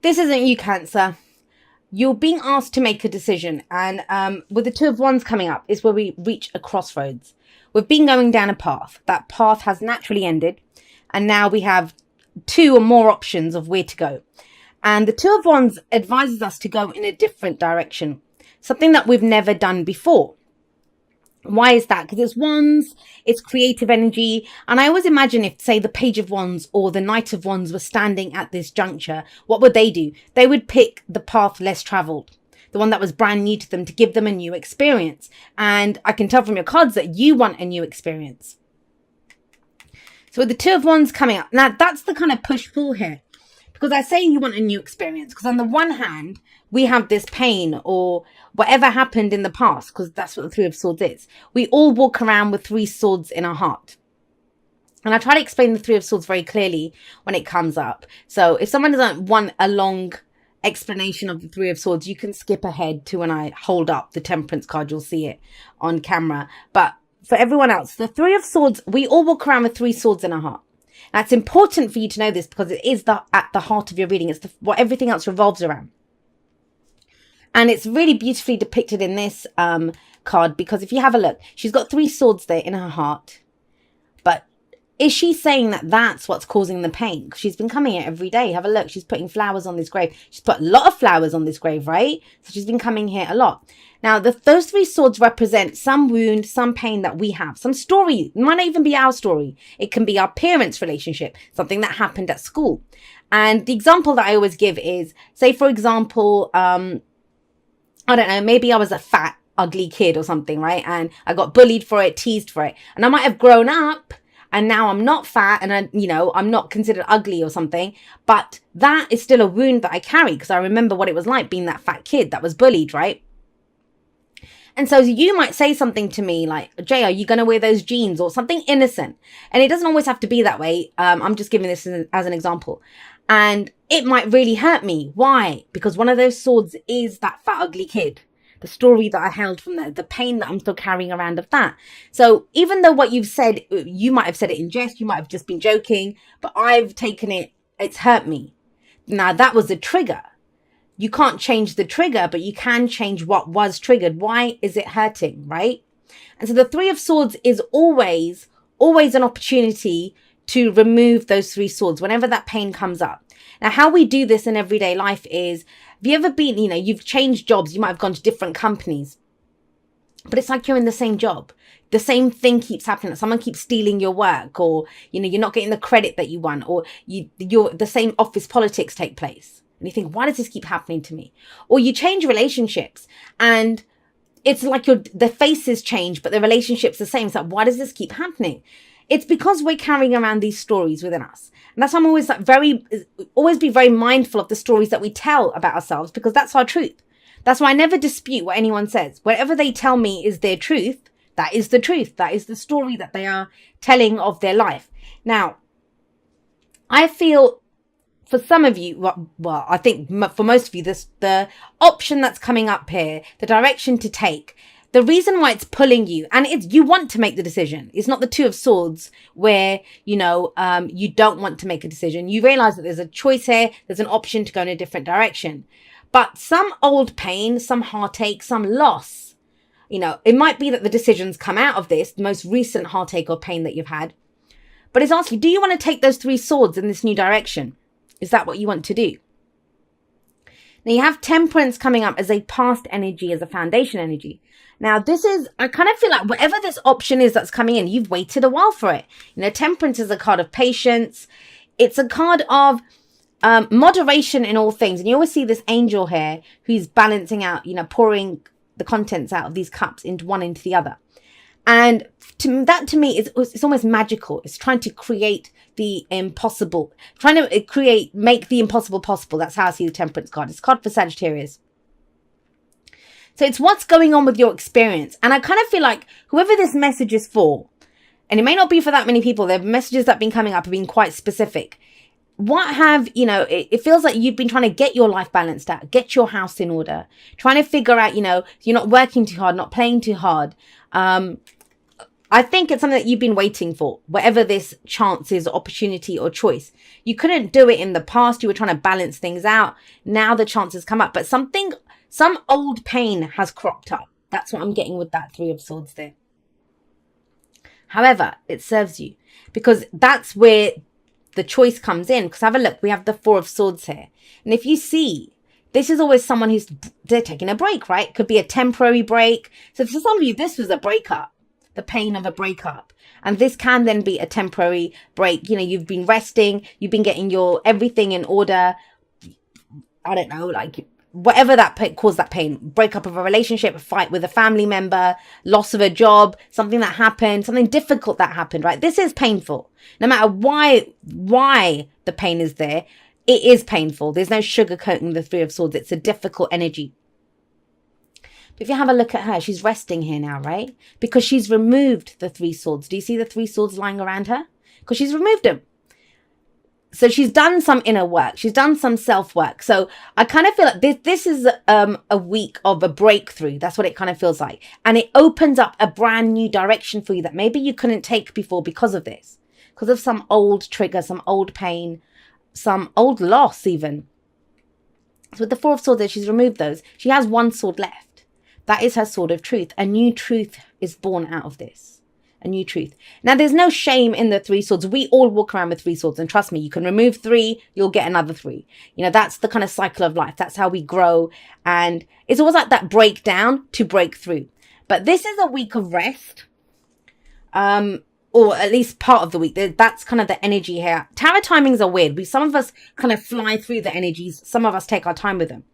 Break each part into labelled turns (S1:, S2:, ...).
S1: This isn't you, Cancer. You're being asked to make a decision, and with the Two of Wands coming up is where we reach a crossroads. We've been going down a path. That path has naturally ended, and now we have two or more options of where to go. And the Two of Wands advises us to go in a different direction, something that we've never done before. Why is that? Because it's wands, it's creative energy. And I always imagine if, say, the Page of Wands or the Knight of Wands were standing at this juncture, what would they do? They would pick the path less traveled, the one that was brand new to them, to give them a new experience. And I can tell from your cards that you want a new experience. So with the Two of Wands coming up, now that's the kind of push-pull here. Because I say you want a new experience, because on the one hand, we have this pain or whatever happened in the past, because that's what the Three of Swords is. We all walk around with three swords in our heart. And I try to explain the Three of Swords very clearly when it comes up. So if someone doesn't want a long explanation of the Three of Swords, you can skip ahead to when I hold up the Temperance card. You'll see it on camera. But for everyone else, the Three of Swords, we all walk around with three swords in our heart. Now, it's important for you to know this because it is at the heart of your reading. It's what everything else revolves around. And it's really beautifully depicted in this card, because if you have a look, she's got three swords there in her heart. But is she saying that that's what's causing the pain? Because she's been coming here every day. Have a look. She's putting flowers on this grave. She's put a lot of flowers on this grave, right? So she's been coming here a lot. Now, those three swords represent some wound, some pain that we have, some story. It might not even be our story. It can be our parents' relationship, something that happened at school. And the example that I always give is, say, for example, I don't know, maybe I was a fat, ugly kid or something, right? And I got bullied for it, teased for it. And I might have grown up and now I'm not fat and I'm not considered ugly or something. But that is still a wound that I carry, because I remember what it was like being that fat kid that was bullied, right? And so you might say something to me like, Jay, are you going to wear those jeans, or something innocent? And it doesn't always have to be that way. I'm just giving this as an example. And it might really hurt me. Why? Because one of those swords is that fat, ugly kid. The story that I held from there, the pain that I'm still carrying around of that. So even though what you've said, you might have said it in jest, you might have just been joking, but I've taken it, it's hurt me. Now that was the trigger. You can't change the trigger, but you can change what was triggered. Why is it hurting, right? And so the Three of Swords is always an opportunity to remove those three swords whenever that pain comes up. Now, how we do this in everyday life is, have you ever been, you've changed jobs, you might have gone to different companies, but it's like you're in the same job. The same thing keeps happening. Someone keeps stealing your work, or, you're not getting the credit that you want, or the same office politics take place. And you think, why does this keep happening to me? Or you change relationships and it's like the faces change, but the relationship's the same. It's like, why does this keep happening? It's because we're carrying around these stories within us. And that's why I'm always always be very mindful of the stories that we tell about ourselves, because that's our truth. That's why I never dispute what anyone says. Whatever they tell me is their truth. That is the truth. That is the story that they are telling of their life. Now, I feel for some of you, well, I think for most of you, the option that's coming up here, the direction to take, the reason why it's pulling you, and you want to make the decision. It's not the Two of Swords where, you don't want to make a decision. You realize that there's a choice here. There's an option to go in a different direction. But some old pain, some heartache, some loss, it might be that the decisions come out of this, the most recent heartache or pain that you've had. But it's asking, do you want to take those three swords in this new direction? Is that what you want to do? Now you have Temperance coming up as a past energy, as a foundation energy. Now this is, I kind of feel like whatever this option is that's coming in, you've waited a while for it. Temperance is a card of patience. It's a card of moderation in all things. And you always see this angel here who's balancing out, pouring the contents out of these cups into the other. And to me, it's almost magical. It's trying to create the impossible, trying to make the impossible possible. That's how I see the Temperance card. It's a card for Sagittarius. So it's what's going on with your experience. And I kind of feel like whoever this message is for, and it may not be for that many people, the messages that have been coming up have been quite specific. It feels like you've been trying to get your life balanced out, get your house in order, trying to figure out, you're not working too hard, not playing too hard. I think it's something that you've been waiting for, whatever this chance is, opportunity or choice. You couldn't do it in the past. You were trying to balance things out. Now the chances come up, but some old pain has cropped up. That's what I'm getting with that Three of Swords there. However, it serves you because that's where the choice comes in. Because have a look, we have the Four of Swords here. And if you see, this is always someone they're taking a break, right? Could be a temporary break. So for some of you, this was a breakup, the pain of a breakup. And this can then be a temporary break. You know, you've been resting, you've been getting your everything in order. I don't know, like whatever that caused that pain, breakup of a relationship, a fight with a family member, loss of a job, something that happened, something difficult that happened, right? This is painful. No matter why the pain is there, it is painful. There's no sugarcoating the Three of Swords. It's a difficult energy. But if you have a look at her, she's resting here now, right? Because she's removed the Three Swords. Do you see the Three Swords lying around her? Because she's removed them. So she's done some inner work. She's done some self-work. So I kind of feel like this is a week of a breakthrough. That's what it kind of feels like. And it opens up a brand new direction for you that maybe you couldn't take before because of this. Because of some old trigger, some old pain, some old loss even. So with the Four of Swords there, she's removed those. She has one sword left. That is her sword of truth. A new truth is born out of this. A new truth. Now, there's no shame in the Three Swords. We all walk around with Three Swords. And trust me, you can remove 3, you'll get another 3. You know, that's the kind of cycle of life. That's how we grow. And it's always like that breakdown to break through. But this is a week of rest. Or at least part of the week. That's kind of the energy here. Tarot timings are weird. Some of us kind of fly through the energies. Some of us take our time with them.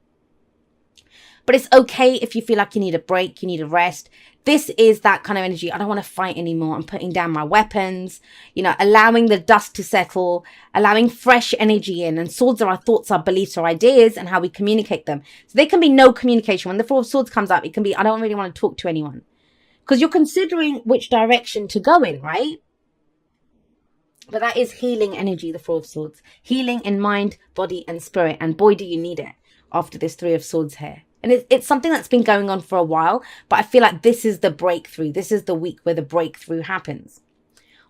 S1: But it's okay if you feel like you need a break, you need a rest. This is that kind of energy. I don't want to fight anymore. I'm putting down my weapons, you know, allowing the dust to settle, allowing fresh energy in. And swords are our thoughts, our beliefs, our ideas, and how we communicate them. So there can be no communication. When the Four of Swords comes up, it can be, I don't really want to talk to anyone. Because you're considering which direction to go in, right? But that is healing energy, the Four of Swords. Healing in mind, body, and spirit. And boy, do you need it after this Three of Swords here. And it's something that's been going on for a while, but I feel like this is the breakthrough. This is the week where the breakthrough happens.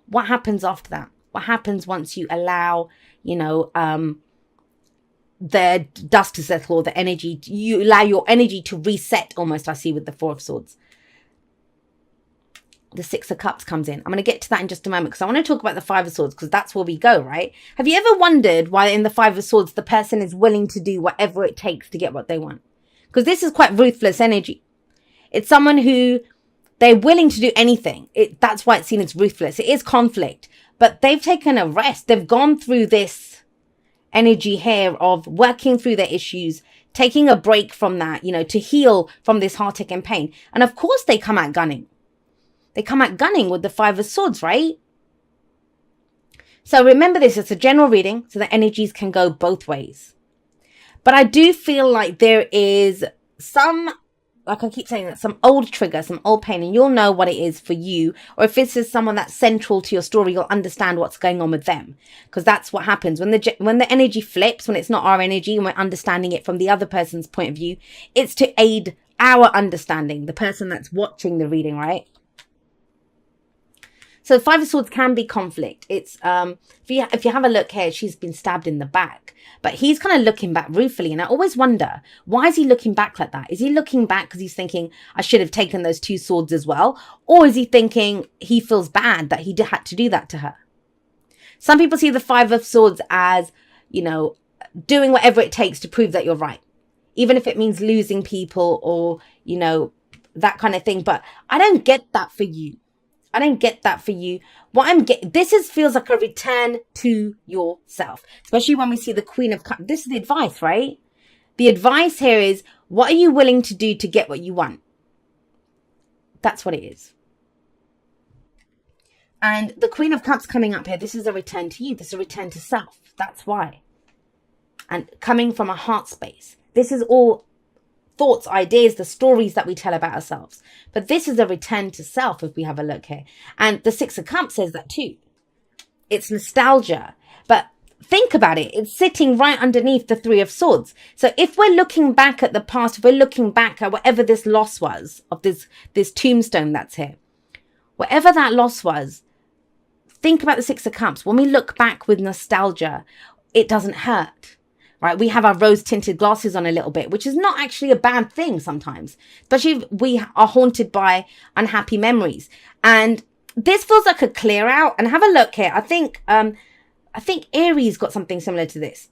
S1: What happens after that? What happens once you allow, you know, the dust to settle, or the energy, you allow your energy to reset almost, I see with the Four of Swords. The Six of Cups comes in. I'm going to get to that in just a moment because I want to talk about the Five of Swords because that's where we go, right? Have you ever wondered why in the Five of Swords the person is willing to do whatever it takes to get what they want? Because this is quite ruthless energy. It's someone who they're willing to do anything. That's why it's seen as ruthless. It is conflict, but they've taken a rest. They've gone through this energy here of working through their issues, taking a break from that, you know, to heal from this heartache and pain. And of course they come out gunning. They come out gunning with the Five of Swords, right? So remember this, it's a general reading, so the energies can go both ways. But I do feel like there is some, like I keep saying, that some old trigger, some old pain, and you'll know what it is for you. Or if this is someone that's central to your story, you'll understand what's going on with them. Because that's what happens when the energy flips, when it's not our energy and we're understanding it from the other person's point of view. It's to aid our understanding, the person that's watching the reading, right? So Five of Swords can be conflict. It's if you have a look here, she's been stabbed in the back, but he's kind of looking back ruefully. And I always wonder, why is he looking back like that? Is he looking back because he's thinking, I should have taken those 2 swords as well? Or is he thinking he feels bad that he had to do that to her? Some people see the Five of Swords as, you know, doing whatever it takes to prove that you're right, even if it means losing people or, you know, that kind of thing. But I don't get that for you. I don't get that for you. What I'm getting, feels like a return to yourself, especially when we see the Queen of Cups. This is the advice, right? The advice here is, what are you willing to do to get what you want? That's what it is. And the Queen of Cups coming up here, this is a return to you. This is a return to self. That's why. And coming from a heart space. This is all thoughts, ideas, the stories that we tell about ourselves. But this is a return to self if we have a look here. And the Six of Cups says that too. It's nostalgia. But think about it. It's sitting right underneath the Three of Swords. So if we're looking back at the past, if we're looking back at whatever this loss was of this tombstone that's here, Whatever that loss was, think about the Six of Cups. When we look back with nostalgia, it doesn't hurt, right? We have our rose-tinted glasses on a little bit, which is not actually a bad thing sometimes, especially if we are haunted by unhappy memories. And this feels like a clear out. And have a look here. I think Aries got something similar to this.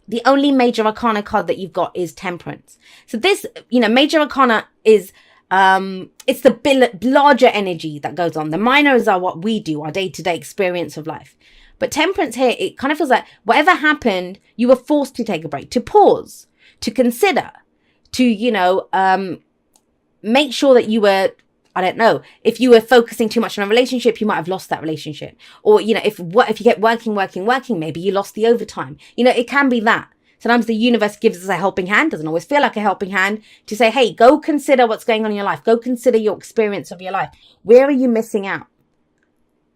S1: The only major arcana card that you've got is Temperance. So this, major arcana is, it's the larger energy that goes on. The minors are what we do, our day-to-day experience of life. But Temperance here, it kind of feels like whatever happened, you were forced to take a break, to pause, to consider, to, make sure that you were, I don't know, if you were focusing too much on a relationship, you might have lost that relationship. Or, if you get working, maybe you lost the overtime. It can be that. Sometimes the universe gives us a helping hand, doesn't always feel like a helping hand, to say, hey, go consider what's going on in your life. Go consider your experience of your life. Where are you missing out?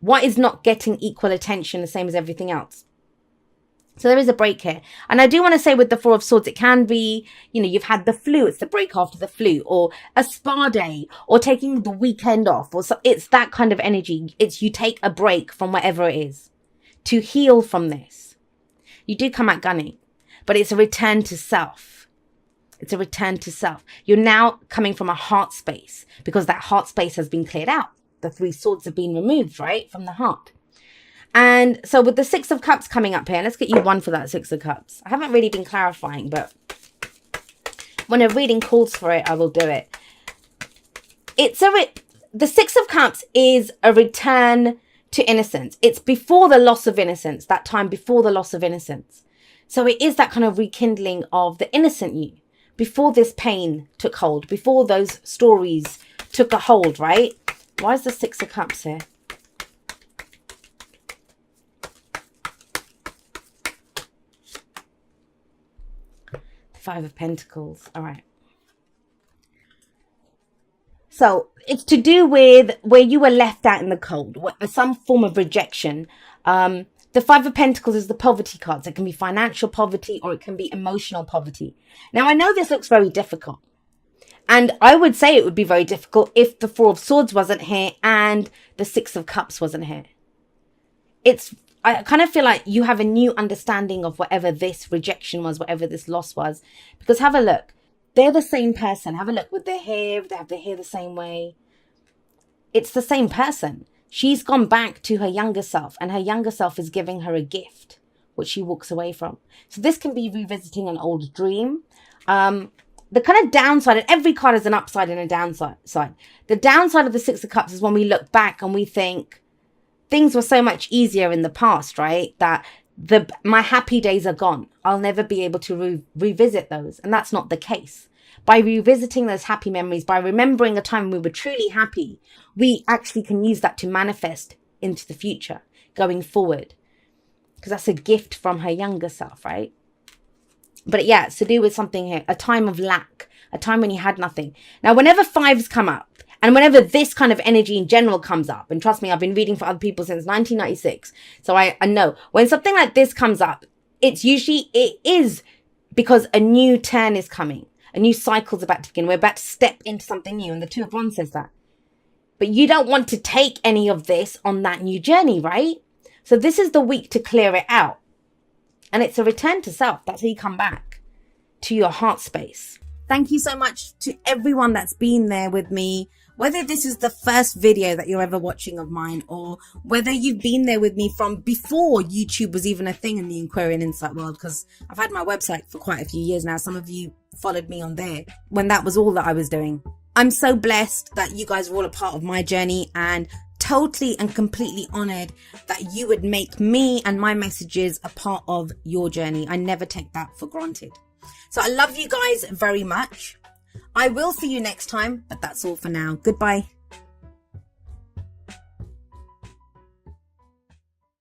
S1: What is not getting equal attention, the same as everything else? So there is a break here. And I do want to say with the Four of Swords, it can be, you've had the flu. It's the break after the flu, or a spa day, or taking the weekend off. Or so, it's that kind of energy. It's you take a break from whatever it is to heal from this. You do come out gunning, but it's a return to self. It's a return to self. You're now coming from a heart space because that heart space has been cleared out. The Three Swords have been removed, right, from the heart. And so with the Six of Cups coming up here, let's get you one for that Six of Cups. I haven't really been clarifying, but when a reading calls for it, I will do it. The Six of Cups is a return to innocence. It's before the loss of innocence, that time before the loss of innocence. So it is that kind of rekindling of the innocent you, before this pain took hold, before those stories took a hold, right? Why is the Six of Cups here? Five of Pentacles. All right. So it's to do with where you were left out in the cold, some form of rejection. The Five of Pentacles is the poverty cards. It can be financial poverty or it can be emotional poverty. Now, I know this looks very difficult. And I would say it would be very difficult if the Four of Swords wasn't here and the Six of Cups wasn't here. I kind of feel like you have a new understanding of whatever this rejection was, whatever this loss was. Because have a look. They're the same person. Have a look with their hair. They have their hair the same way. It's the same person. She's gone back to her younger self. And her younger self is giving her a gift, which she walks away from. So this can be revisiting an old dream. The kind of downside, and every card has an upside and a downside. The downside of the Six of Cups is when we look back and we think things were so much easier in the past, right? That my happy days are gone. I'll never be able to revisit those. And that's not the case. By revisiting those happy memories, by remembering a time we were truly happy, we actually can use that to manifest into the future, going forward. Because that's a gift from her younger self, right? But yeah, it's to do with something here, a time of lack, a time when you had nothing. Now, whenever fives come up, and whenever this kind of energy in general comes up, and trust me, I've been reading for other people since 1996, so I know when something like this comes up, it is because a new turn is coming, a new cycle's about to begin. We're about to step into something new, and the Two of Wands says that. But you don't want to take any of this on that new journey, right? So this is the week to clear it out. And it's a return to self. That's how you come back to your heart space. Thank you so much to everyone that's been there with me. Whether this is the first video that you're ever watching of mine, or whether you've been there with me from before YouTube was even a thing in the Aquarian Insight world, because I've had my website for quite a few years now. Some of you followed me on there when that was all that I was doing. I'm so blessed that you guys are all a part of my journey, and totally and completely honored that you would make me and my messages a part of your journey. I never take that for granted. So I love you guys very much. I will see you next time, but that's all for now. Goodbye.